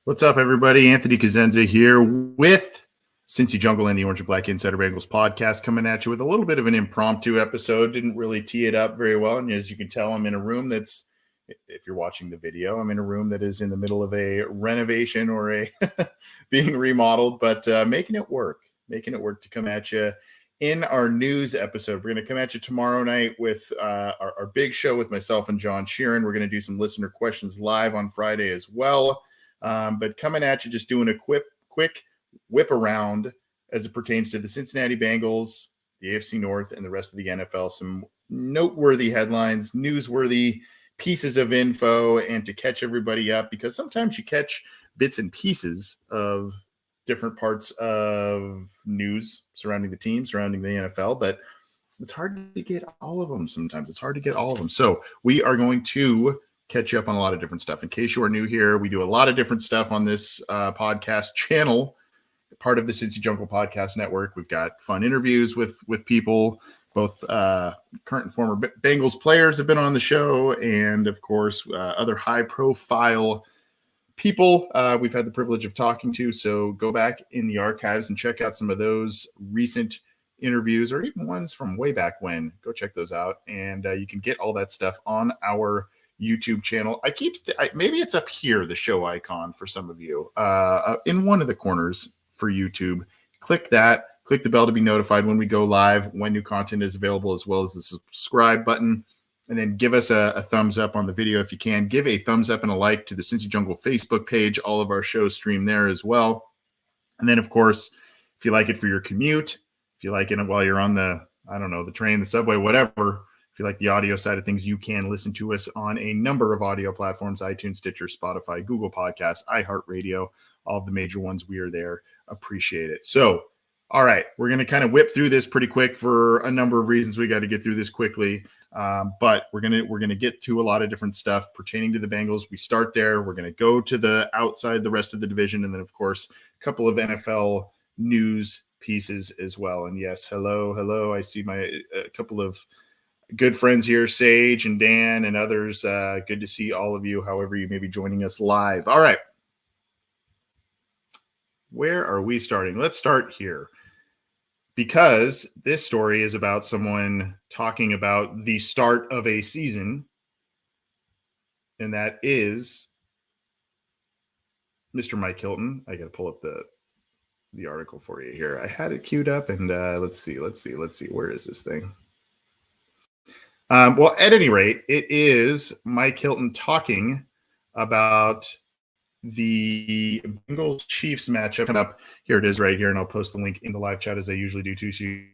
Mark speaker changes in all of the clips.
Speaker 1: What's up, everybody? Anthony Cosenza here with Cincy Jungle and the Orange and Black Insider Bengals podcast, coming at you with a little bit of an impromptu episode. Didn't really tee it up very well. And as you can tell, I'm in a room that's, if you're watching the video, I'm in a room that is in the middle of a renovation or a being remodeled, but making it work to come at you in our news episode. We're going to come at you tomorrow night with our big show with myself and John Sheeran. We're going to do some listener questions live on Friday as well. But coming at you, just doing a quick whip around as it pertains to the Cincinnati Bengals, the AFC North, and the rest of the NFL. Some noteworthy headlines, newsworthy pieces of info, and to catch everybody up, because sometimes you catch bits and pieces of different parts of news surrounding the team, surrounding the NFL, but it's hard to get all of them sometimes. So we are going to catch you up on a lot of different stuff. In case you are new here, we do a lot of different stuff on this podcast channel, part of the Cincy Jungle Podcast Network. We've got fun interviews with people, both current and former Bengals players have been on the show, and of course, other high-profile people we've had the privilege of talking to. So go back in the archives and check out some of those recent interviews, or even ones from way back when. Go check those out, and you can get all that stuff on our YouTube channel. Maybe it's up here, the show icon for some of you, in one of the corners for YouTube. Click that, click the bell to be notified when we go live, when new content is available, as well as the subscribe button. And then give us a thumbs up on the video if you can. Give a thumbs up and a like to the Cincy Jungle Facebook page. All of our shows stream there as well. And then, of course, if you like it for your commute, if you like it while you're on the train, the subway, whatever, if you like the audio side of things, you can listen to us on a number of audio platforms: iTunes, Stitcher, Spotify, Google Podcasts, iHeartRadio, all of the major ones. We are there. Appreciate it. So, all right, we're going to kind of whip through this pretty quick for a number of reasons. We got to get through this quickly, but we're gonna get to a lot of different stuff pertaining to the Bengals. We start there. We're going to go to the outside the rest of the division, and then, of course, a couple of NFL news pieces as well. And yes, hello. I see a couple of good friends here, Sage and Dan and others. Good to see all of you, however you may be joining us live. All right. Where are we starting? Let's start here, because this story is about someone talking about the start of a season, and that is Mr. Mike Hilton. I got to pull up the article for you here. I had it queued up, and let's see. Where is this thing? Well, at any rate, it is Mike Hilton talking about the Bengals Chiefs matchup coming up. Here it is right here, and I'll post the link in the live chat as I usually do too, so you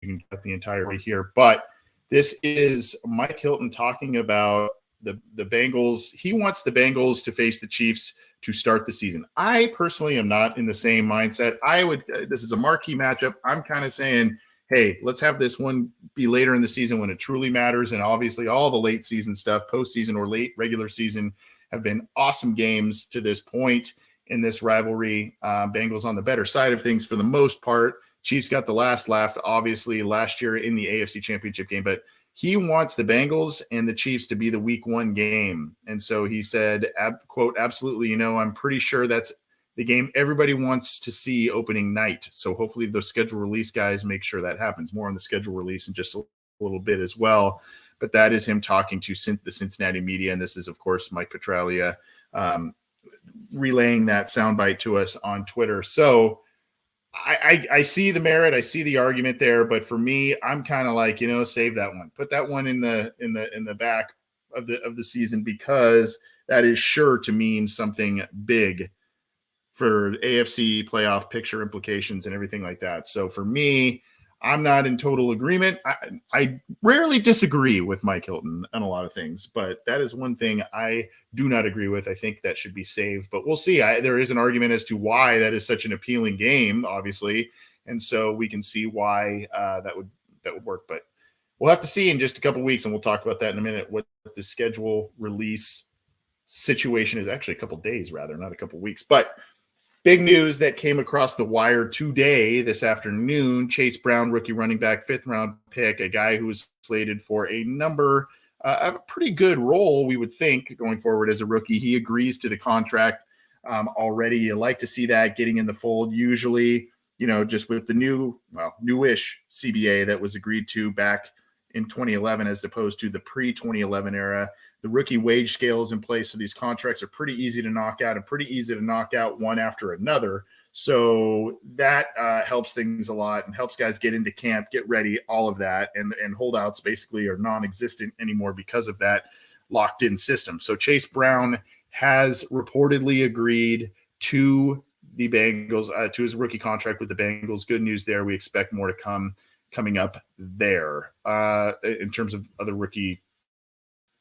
Speaker 1: can get the entirety here. But this is Mike Hilton talking about the Bengals. He wants the Bengals to face the Chiefs to start the season. I personally am not in the same mindset. This is a marquee matchup. I'm kind of saying, hey, let's have this one be later in the season when it truly matters. And obviously all the late season stuff, postseason or late regular season, have been awesome games to this point in this rivalry. Bengals on the better side of things for the most part. Chiefs got the last laugh, obviously, last year in the AFC Championship game. But he wants the Bengals and the Chiefs to be the week one game. And so he said, quote, absolutely, I'm pretty sure that's the game everybody wants to see opening night. So hopefully the schedule release guys make sure that happens. More on the schedule release in just a little bit as well. But that is him talking to the Cincinnati media. And this is, of course, Mike Petraglia relaying that soundbite to us on Twitter. So I see the merit. I see the argument there. But for me, I'm kind of like, save that one. Put that one in the back of the season, because that is sure to mean something big for AFC playoff picture implications and everything like that. So for me, I'm not in total agreement. I rarely disagree with Mike Hilton on a lot of things, but that is one thing I do not agree with. I think that should be saved, but we'll see. There is an argument as to why that is such an appealing game, obviously. And so we can see why that would work, but we'll have to see in just a couple of weeks. And we'll talk about that in a minute, what the schedule release situation is. Actually a couple of days rather, not a couple of weeks, but big news that came across the wire today, this afternoon. Chase Brown, rookie running back, 5th-round pick, a guy who was slated for a pretty good role, we would think, going forward as a rookie. He agrees to the contract already. You like to see that getting in the fold. Usually, just with the newish CBA that was agreed to back in 2011 as opposed to the pre-2011 era. The rookie wage scale is in place, so these contracts are pretty easy to knock out and pretty easy to knock out one after another. So that helps things a lot and helps guys get into camp, get ready, all of that. And holdouts basically are non-existent anymore because of that locked-in system. So Chase Brown has reportedly agreed to the Bengals, to his rookie contract with the Bengals. Good news there. We expect more to coming up there in terms of other rookie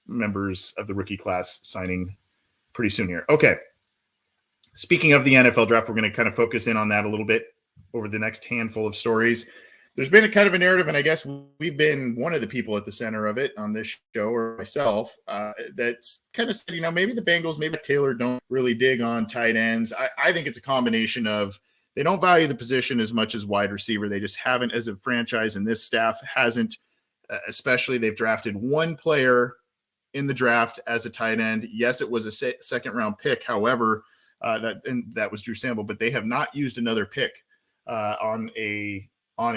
Speaker 1: members of the rookie class signing pretty soon here. Okay. Speaking of the NFL draft, we're going to kind of focus in on that a little bit over the next handful of stories. There's been a kind of a narrative, and I guess we've been one of the people at the center of it on this show, or myself, that's kind of said, maybe the Bengals, maybe Taylor don't really dig on tight ends. I think it's a combination of they don't value the position as much as wide receiver. They just haven't, as a franchise, and this staff hasn't, especially they've drafted one player in the draft as a tight end. Yes, it was a second round pick. However, that was Drew Sample, but they have not used another pick on a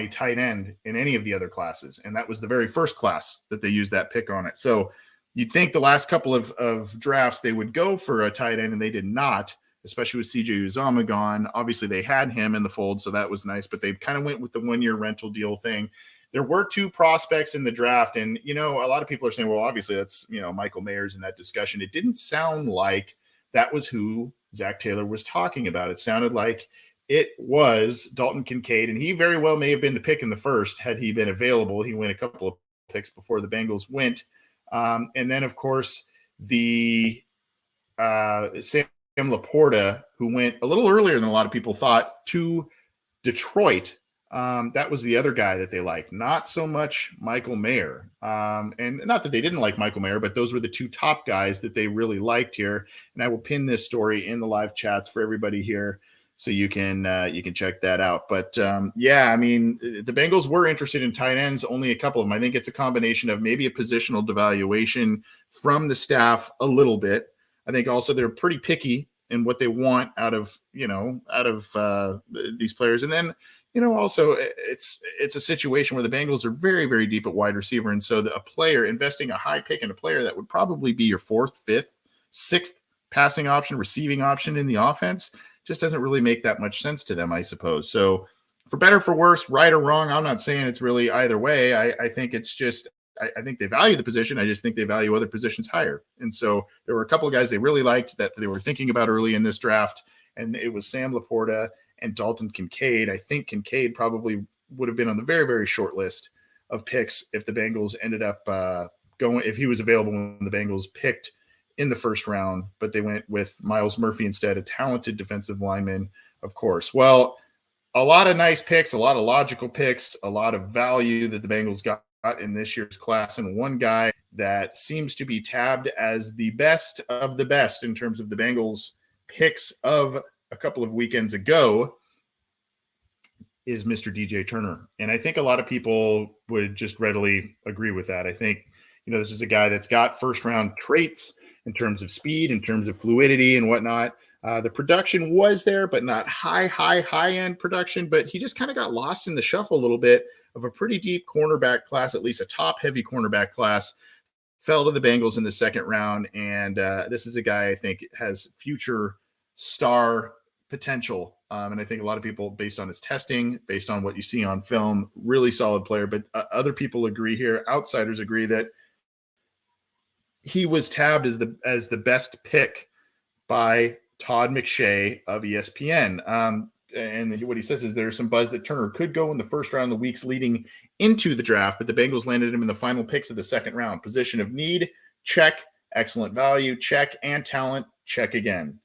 Speaker 1: tight end in any of the other classes. And that was the very first class that they used that pick on it. So you'd think the last couple of drafts, they would go for a tight end, and they did not, especially with CJ Uzomah gone. Obviously they had him in the fold, so that was nice, but they kind of went with the 1-year rental deal thing. There were two prospects in the draft, and, a lot of people are saying, well, obviously that's, Michael Mayer's in that discussion. It didn't sound like that was who Zach Taylor was talking about. It sounded like it was Dalton Kincaid, and he very well may have been the pick in the first had he been available. He went a couple of picks before the Bengals went. And then, of course, the Sam Laporta, who went a little earlier than a lot of people thought, to Detroit. That was the other guy that they liked, not so much Michael Mayer. And not that they didn't like Michael Mayer, but those were the two top guys that they really liked here. And I will pin this story in the live chats for everybody here, so you can check that out. But the Bengals were interested in tight ends, only a couple of them. I think it's a combination of maybe a positional devaluation from the staff a little bit. I think also they're pretty picky in what they want out of these players. And then, also it's a situation where the Bengals are very, very deep at wide receiver. And so a player investing a high pick in a player that would probably be your fourth, fifth, sixth passing option, receiving option in the offense just doesn't really make that much sense to them, I suppose. So for better, for worse, right or wrong, I'm not saying it's really either way. I think it's just, I think they value the position. I just think they value other positions higher. And so there were a couple of guys they really liked that they were thinking about early in this draft, and it was Sam Laporta and Dalton Kincaid. I think Kincaid probably would have been on the very, very short list of picks if the Bengals ended up if he was available when the Bengals picked in the first round, but they went with Miles Murphy instead, a talented defensive lineman, of course. Well, a lot of nice picks, a lot of logical picks, a lot of value that the Bengals got in this year's class, and one guy that seems to be tabbed as the best of the best in terms of the Bengals picks of a couple of weekends ago is Mr. DJ Turner. And I think a lot of people would just readily agree with that. I think, this is a guy that's got first round traits in terms of speed, in terms of fluidity and whatnot. The production was there, but not high-end production. But he just kind of got lost in the shuffle a little bit of a pretty deep cornerback class, at least a top-heavy cornerback class. Fell to the Bengals in the second round, and this is a guy I think has future star potential. And I think a lot of people, based on his testing, based on what you see on film, really solid player. But other people agree here, outsiders agree that he was tabbed as the best pick by Todd McShay of ESPN. And what he says is there's some buzz that Turner could go in the first round, the weeks leading into the draft, but the Bengals landed him in the final picks of the second round. Position of need, check. Excellent value, check. And talent, check again.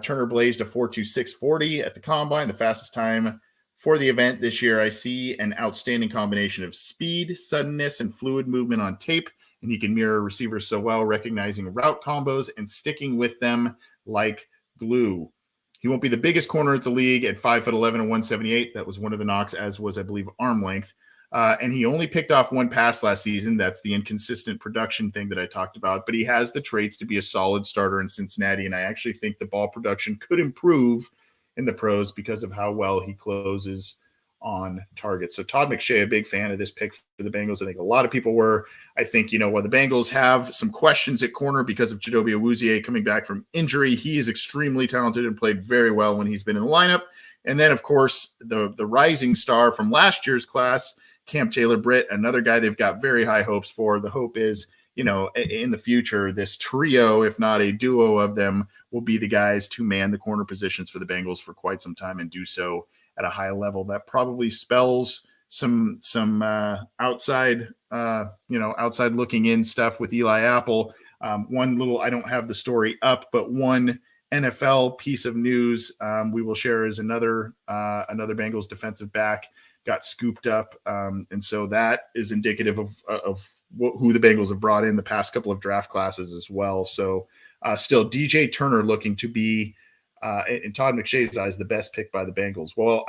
Speaker 1: Turner blazed a 4.2640 at the combine, the fastest time for the event this year. I see an outstanding combination of speed, suddenness, and fluid movement on tape, and he can mirror receivers so well, recognizing route combos and sticking with them like glue. He won't be the biggest corner at the league at 5'11" and 178. That was one of the knocks, as was, I believe, arm length. And he only picked off one pass last season. That's the inconsistent production thing that I talked about. But he has the traits to be a solid starter in Cincinnati. And I actually think the ball production could improve in the pros because of how well he closes on target. So Todd McShay, a big fan of this pick for the Bengals. I think a lot of people were. I think, while the Bengals have some questions at corner because of Chidobe Awuzie coming back from injury, he is extremely talented and played very well when he's been in the lineup. And then, of course, the rising star from last year's class, Cam Taylor-Britt, another guy they've got very high hopes for. The hope is, in the future, this trio, if not a duo of them, will be the guys to man the corner positions for the Bengals for quite some time and do so at a high level. That probably spells some outside looking in stuff with Eli Apple. One little, I don't have the story up, but one NFL piece of news we will share is another Bengals defensive back got scooped up. And so that is indicative of who the Bengals have brought in the past couple of draft classes as well. So still DJ Turner looking to be, in Todd McShay's eyes, the best pick by the Bengals. Well,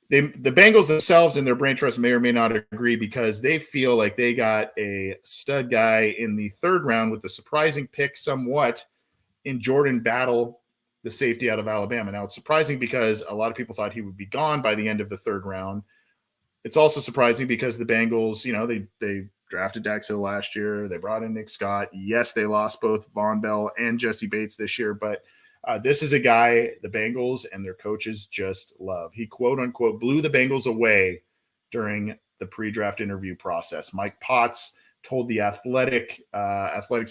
Speaker 1: the Bengals themselves and their brain trust may or may not agree because they feel like they got a stud guy in the third round with the surprising pick somewhat in Jordan Battle, the safety out of Alabama. Now, it's surprising because a lot of people thought he would be gone by the end of the third round. It's also surprising because the Bengals, they drafted Dax Hill last year. They brought in Nick Scott. Yes, they lost both Von Bell and Jesse Bates this year, but this is a guy the Bengals and their coaches just love. He, quote unquote, blew the Bengals away during the pre-draft interview process. Mike Potts told the Athletics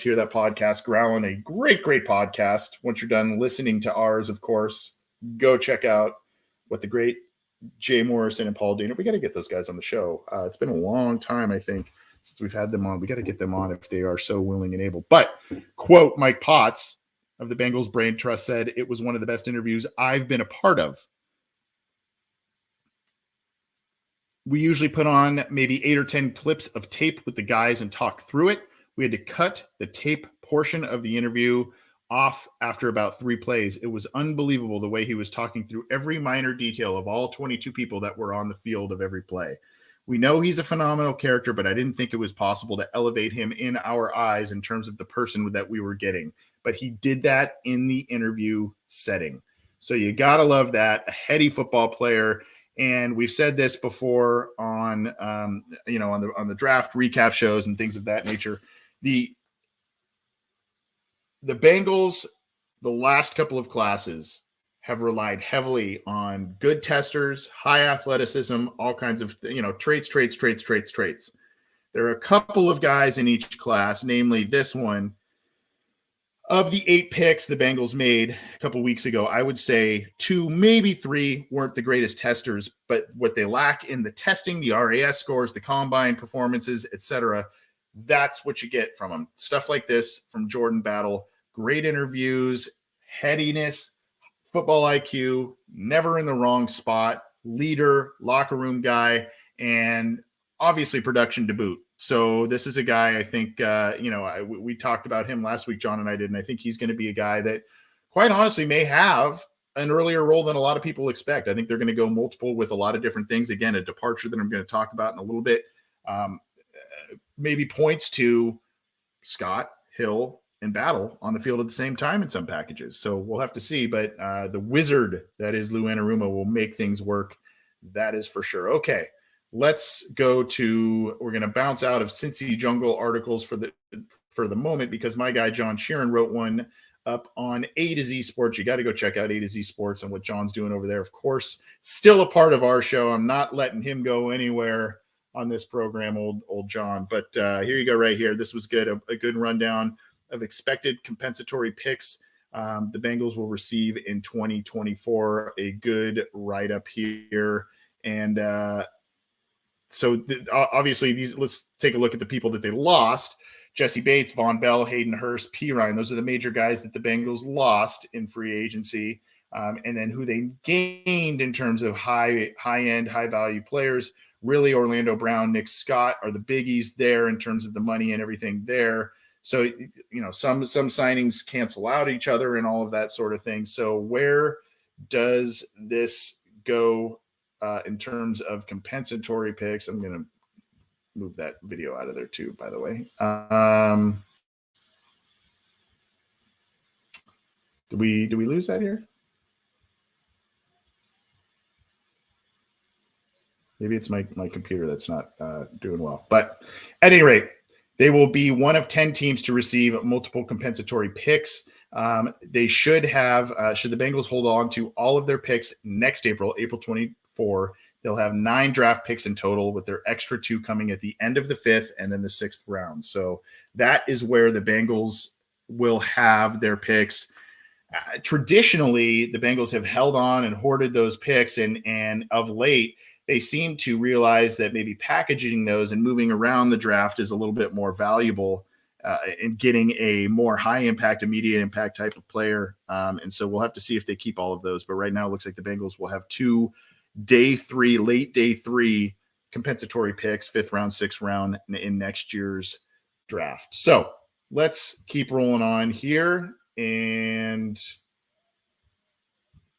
Speaker 1: Hear That podcast, growling, a great podcast. Once you're done listening to ours, of course, go check out what the great Jay Morrison and Paul Dana. We got to get those guys on the show. It's been a long time, I think, since we've had them on. We got to get them on if they are so willing and able. But, quote, Mike Potts of the Bengals Brain Trust said, it was one of the best interviews I've been a part of. We usually put on maybe 8 or 10 clips of tape with the guys and talk through it. We had to cut the tape portion of the interview off after about 3 plays. It was unbelievable the way he was talking through every minor detail of all 22 people that were on the field of every play. We know he's a phenomenal character, but I didn't think it was possible to elevate him in our eyes in terms of the person that we were getting. But he did that in the interview setting. So you got to love that. A heady football player. And we've said this before on, on the draft recap shows and things of that nature. The Bengals, the last couple of classes, have relied heavily on good testers, high athleticism, all kinds of, traits. There are a couple of guys in each class, namely this one. Of the 8 picks the Bengals made a couple weeks ago, I would say 2, maybe 3 weren't the greatest testers, but what they lack in the testing, the RAS scores, the combine performances, etc., that's what you get from them. Stuff like this from Jordan Battle, great interviews, headiness, football IQ, never in the wrong spot, leader, locker room guy, and obviously production to boot. So this is a guy, I think, we talked about him last week, John and I did, and I think he's going to be a guy that, quite honestly, may have an earlier role than a lot of people expect. I think they're going to go multiple with a lot of different things. Again, a departure that I'm going to talk about in a little bit maybe points to Scott, Hill, and Battle on the field at the same time in some packages. So we'll have to see, but the wizard that is Lou Anarumo will make things work. That is for sure. Okay. Let's go to, we're going to bounce out of Cincy Jungle articles for the moment because my guy John Sheeran wrote one up on A to Z Sports. You got to go check out A to Z Sports and what John's doing over there. Of course, still a part of our show. I'm not letting him go anywhere on this program, old John. But here you go right here. This was good. A good rundown of expected compensatory picks the Bengals will receive in 2024. A good write-up here. And obviously let's take a look at the people that they lost. Jesse Bates, Von Bell, Hayden Hurst, P. Ryan. Those are the major guys that the Bengals lost in free agency. And then who they gained in terms of high-end, high-value players. Really, Orlando Brown, Nick Scott are the biggies there in terms of the money and everything there. So, some signings cancel out each other and all of that sort of thing. So where does this go in terms of compensatory picks? I'm going to move that video out of there too, by the way. Did we lose that here? Maybe it's my computer that's not doing well. But at any rate, they will be one of 10 teams to receive multiple compensatory picks. They should have, should the Bengals hold on to all of their picks next April 24, they'll have 9 draft picks in total, with their extra 2 coming at the end of the 5th and then the 6th round. So that is where the Bengals will have their picks. Traditionally, the Bengals have held on and hoarded those picks, and of late, they seem to realize that maybe packaging those and moving around the draft is a little bit more valuable in getting a more high impact, immediate impact type of player. And so we'll have to see if they keep all of those. But right now, it looks like the Bengals will have 2 late day 3 compensatory picks, 5th round, 6th round in next year's draft. So let's keep rolling on here and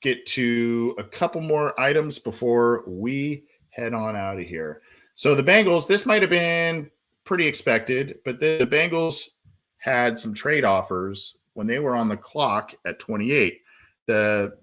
Speaker 1: get to a couple more items before we head on out of here. So the Bengals, this might have been pretty expected, but the Bengals had some trade offers when they were on the clock at 28. The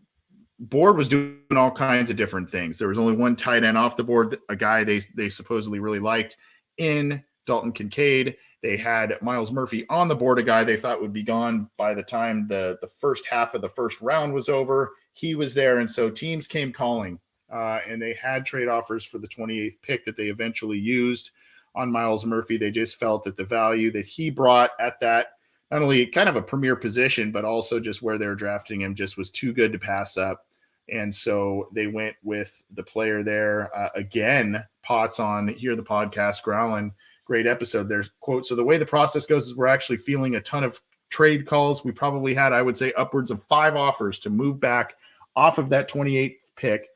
Speaker 1: board was doing all kinds of different things. There was only one tight end off the board, a guy they supposedly really liked in Dalton Kincaid. They had Myles Murphy on the board, a guy they thought would be gone by the time the first half of the first round was over. He was there, and so teams came calling, and they had trade offers for the 28th pick that they eventually used on Myles Murphy. They just felt that the value that he brought at that, not only kind of a premier position, but also just where they're drafting him, just was too good to pass up. And so they went with the player there. Again, Potts on Hear the Podcast growling. Great episode. There's quote. So the way the process goes is we're actually fielding a ton of trade calls. We probably had, I would say, upwards of 5 offers to move back off of that 28th pick.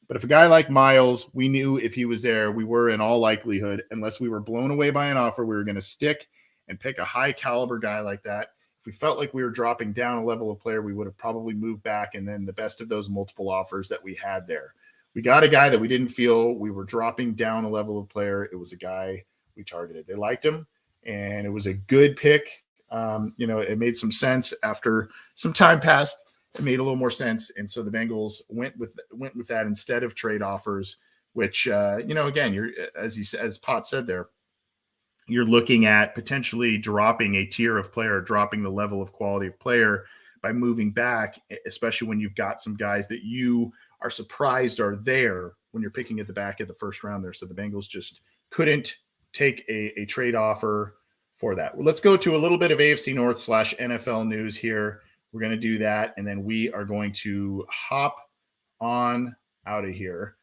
Speaker 1: But if a guy like Myles, we knew if he was there, we were in all likelihood, unless we were blown away by an offer, we were going to stick and pick a high caliber guy like that. If we felt like we were dropping down a level of player, we would have probably moved back. And then the best of those multiple offers that we had there, we got a guy that we didn't feel we were dropping down a level of player. It was a guy we targeted. They liked him, and it was a good pick. It made some sense after some time passed. It made a little more sense, and so the Bengals went with that instead of trade offers. Which again, you're as Pot said there, you're looking at potentially dropping a tier of player, dropping the level of quality of player by moving back, especially when you've got some guys that you are surprised are there when you're picking at the back of the first round there. So the Bengals just couldn't take a trade offer for that. Well, let's go to a little bit of AFC North / NFL news here. We're going to do that, and then we are going to hop on out of here.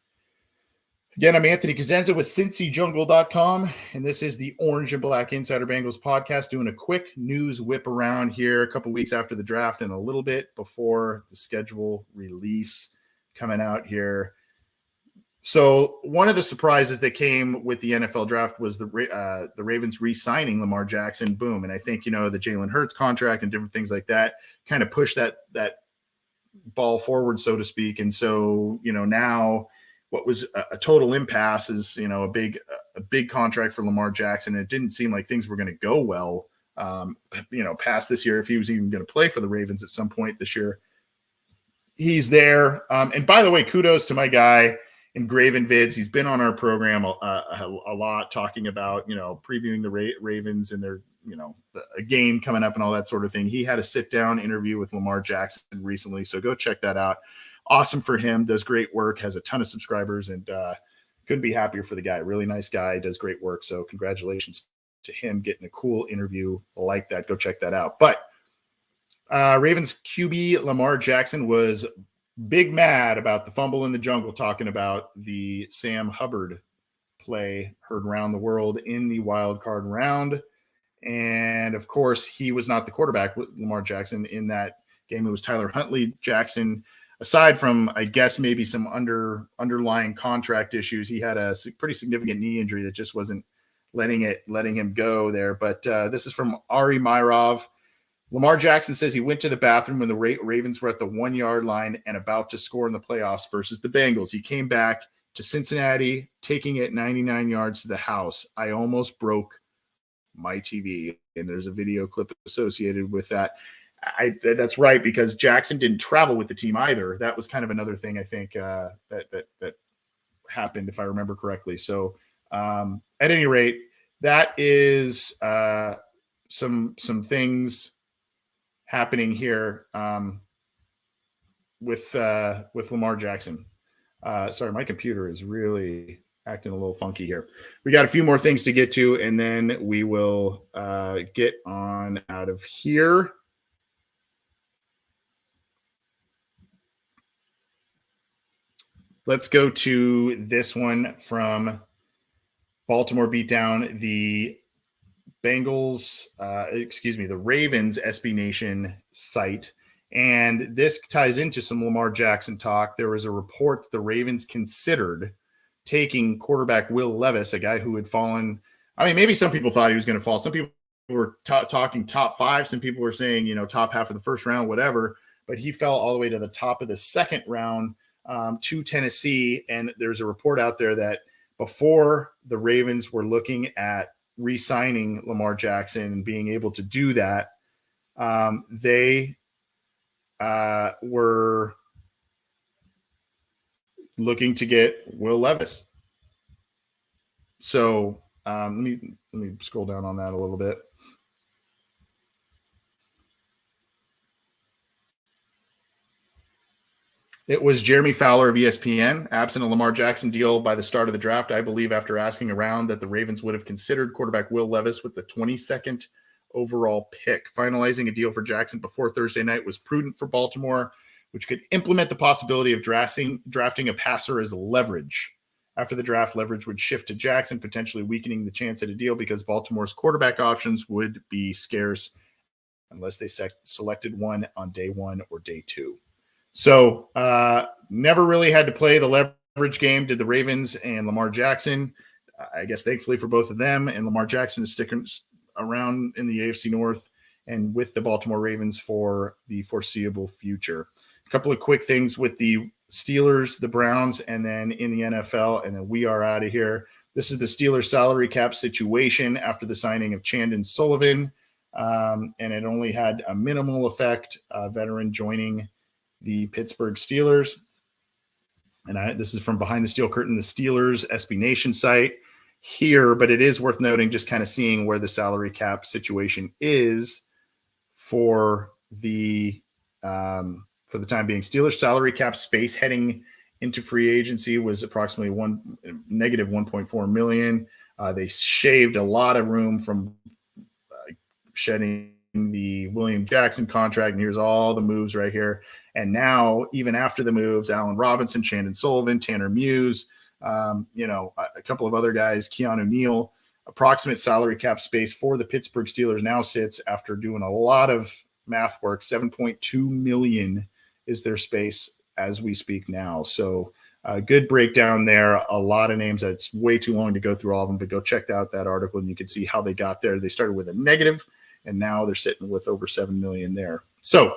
Speaker 1: Again, I'm Anthony Cosenza with CincyJungle.com, and this is the Orange and Black Insider Bengals podcast, doing a quick news whip around here a couple weeks after the draft and a little bit before the schedule release coming out here. So one of the surprises that came with the NFL draft was the Ravens re-signing Lamar Jackson. Boom. And I think, the Jalen Hurts contract and different things like that kind of pushed that ball forward, so to speak. And so, now what was a total impasse is, a big contract for Lamar Jackson. And it didn't seem like things were going to go well, past this year, if he was even going to play for the Ravens at some point this year. He's there. And by the way, kudos to my guy, Engraven Vids. He's been on our program a lot, talking about, previewing the Ravens and their, a game coming up and all that sort of thing. He had a sit-down interview with Lamar Jackson recently, so go check that out. Awesome for him, does great work, has a ton of subscribers, and couldn't be happier for the guy. Really nice guy, does great work, so congratulations to him getting a cool interview like that. Go check that out. But Ravens QB Lamar Jackson was big mad about the fumble in the jungle, talking about the Sam Hubbard play heard around the world in the wild card round. And of course, he was not the quarterback with Lamar Jackson in that game. It was Tyler Huntley. Jackson, aside from, I guess, maybe some underlying contract issues, he had a pretty significant knee injury that just wasn't letting him go there. But this is from Ari Myrov. Lamar Jackson says he went to the bathroom when the Ravens were at the 1-yard line and about to score in the playoffs versus the Bengals. He came back to Cincinnati, taking it 99 yards to the house. I almost broke my TV, and there's a video clip associated with that. That's right, because Jackson didn't travel with the team either. That was kind of another thing I think that happened, if I remember correctly. So at any rate, that is some things happening here with Lamar Jackson. Sorry, my computer is really acting a little funky here. We got a few more things to get to, and then we will get on out of here. Let's go to this one from Baltimore beat down the Bengals, the Ravens SB Nation site. And this ties into some Lamar Jackson talk. There was a report the Ravens considered taking quarterback Will Levis, a guy who had fallen. I mean, maybe some people thought he was going to fall. Some people were talking top 5. Some people were saying, top half of the first round, whatever. But he fell all the way to the top of the second round to Tennessee. And there's a report out there that before the Ravens were looking at re-signing Lamar Jackson and being able to do that, they were looking to get Will Levis. So let me scroll down on that a little bit. It was Jeremy Fowler of ESPN. Absent a Lamar Jackson deal by the start of the draft, I believe after asking around that the Ravens would have considered quarterback Will Levis with the 22nd overall pick. Finalizing a deal for Jackson before Thursday night was prudent for Baltimore, which could implement the possibility of drafting a passer as leverage. After the draft, leverage would shift to Jackson, potentially weakening the chance at a deal because Baltimore's quarterback options would be scarce unless they selected one on day 1 or day 2. So never really had to play the leverage game, did the Ravens and Lamar Jackson. I guess thankfully for both of them, and Lamar Jackson is sticking around in the AFC North and with the Baltimore Ravens for the foreseeable future. A couple of quick things with the Steelers, the Browns, and then in the NFL, and then we are out of here. This is the Steelers salary cap situation after the signing of Chandon Sullivan, and it only had a minimal effect, veteran joining the Pittsburgh Steelers. And this is from behind the steel curtain, the Steelers SB Nation site here, but it is worth noting, just kind of seeing where the salary cap situation is for the time being. Steelers salary cap space heading into free agency was approximately negative 1.4 million. They shaved a lot of room from shedding the William Jackson contract, and here's all the moves right here. And now, even after the moves, Allen Robinson, Chandon Sullivan, Tanner Muse, a couple of other guys, Keanu Neal, approximate salary cap space for the Pittsburgh Steelers now sits, after doing a lot of math work, 7.2 million is their space as we speak now. So good breakdown there. A lot of names. It's way too long to go through all of them, but go check out that article and you can see how they got there. They started with a negative, and now they're sitting with over 7 million there. So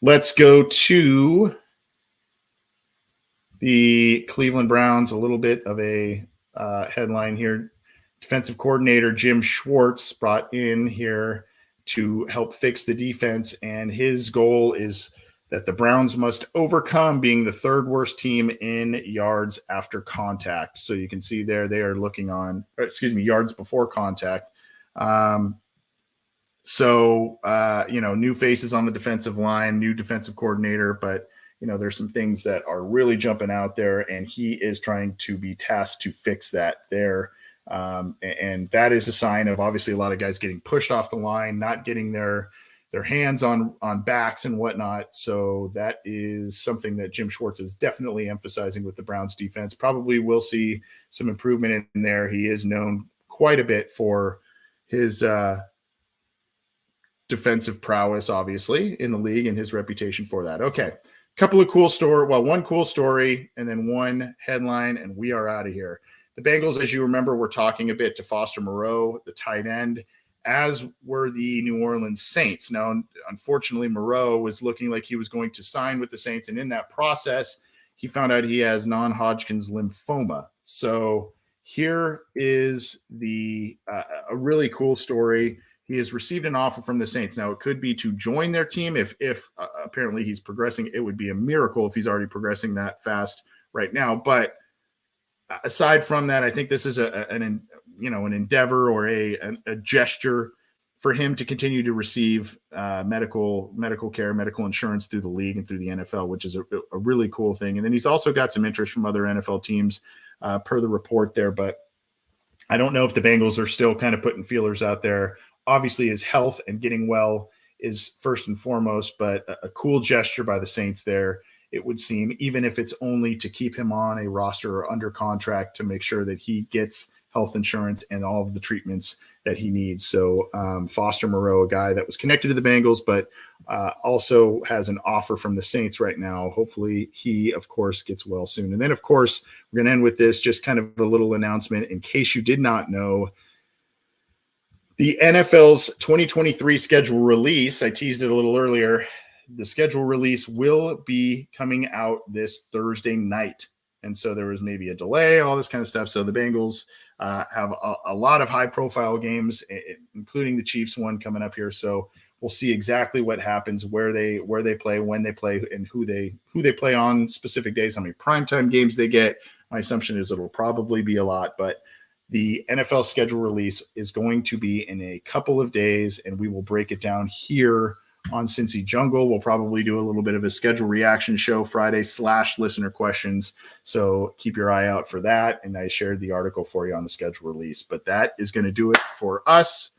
Speaker 1: let's go to the Cleveland Browns. A little bit of a headline here. Defensive coordinator Jim Schwartz brought in here to help fix the defense, and his goal is that the Browns must overcome being the third worst team in yards after contact. So you can see there they are looking on, yards before contact. New faces on the defensive line, new defensive coordinator, but there's some things that are really jumping out there, and he is trying to be tasked to fix that there. And that is a sign of obviously a lot of guys getting pushed off the line, not getting their hands on backs and whatnot. So that is something that Jim Schwartz is definitely emphasizing with the Browns defense. Probably will see some improvement in there. He is known quite a bit for his defensive prowess, obviously, in the league, and his reputation for that. Okay. Couple of one cool story and then one headline, and we are out of here. The Bengals, as you remember, were talking a bit to Foster Moreau, the tight end, as were the New Orleans Saints. Now, unfortunately, Moreau was looking like he was going to sign with the Saints, and in that process, he found out he has non-Hodgkin's lymphoma. So here is a really cool story. He has received an offer from the Saints. Now, it could be to join their team if apparently he's progressing. It would be a miracle if he's already progressing that fast right now. But aside from that, I think this is an endeavor or a gesture for him to continue to receive medical care, medical insurance through the league and through the NFL, which is a really cool thing. And then he's also got some interest from other NFL teams per the report there. But I don't know if the Bengals are still kind of putting feelers out there. Obviously, his health and getting well is first and foremost, but a cool gesture by the Saints there, it would seem, even if it's only to keep him on a roster or under contract to make sure that he gets health insurance and all of the treatments that he needs. So Foster Moreau, a guy that was connected to the Bengals, but also has an offer from the Saints right now. Hopefully he, of course, gets well soon. And then, of course, we're going to end with this, just kind of a little announcement in case you did not know. The NFL's 2023 schedule release, I teased it a little earlier, the schedule release will be coming out this Thursday night. And so there was maybe a delay, all this kind of stuff. So the Bengals have a lot of high-profile games, including the Chiefs one coming up here. So we'll see exactly what happens, where they play, when they play, and who they play on specific days, how many primetime games they get. My assumption is it'll probably be a lot, but the NFL schedule release is going to be in a couple of days, and we will break it down here on Cincy Jungle. We'll probably do a little bit of a schedule reaction show Friday / listener questions. So keep your eye out for that. And I shared the article for you on the schedule release. But that is going to do it for us.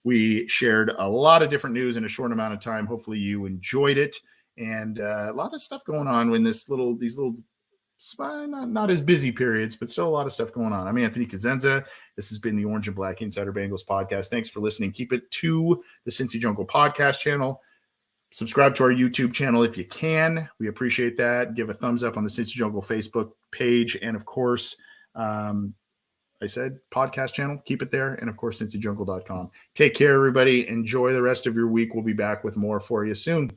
Speaker 1: We shared a lot of different news in a short amount of time. Hopefully you enjoyed it. And a lot of stuff going on in these little not as busy periods, but still a lot of stuff going on. I'm Anthony Cosenza. This has been the Orange and Black Insider Bengals podcast. Thanks for listening. Keep it to the Cincy Jungle podcast channel. Subscribe to our YouTube channel if you can. We appreciate that. Give a thumbs up on the Cincy Jungle Facebook page. And of course, I said podcast channel. Keep it there. And of course, cincyjungle.com. Take care, everybody. Enjoy the rest of your week. We'll be back with more for you soon.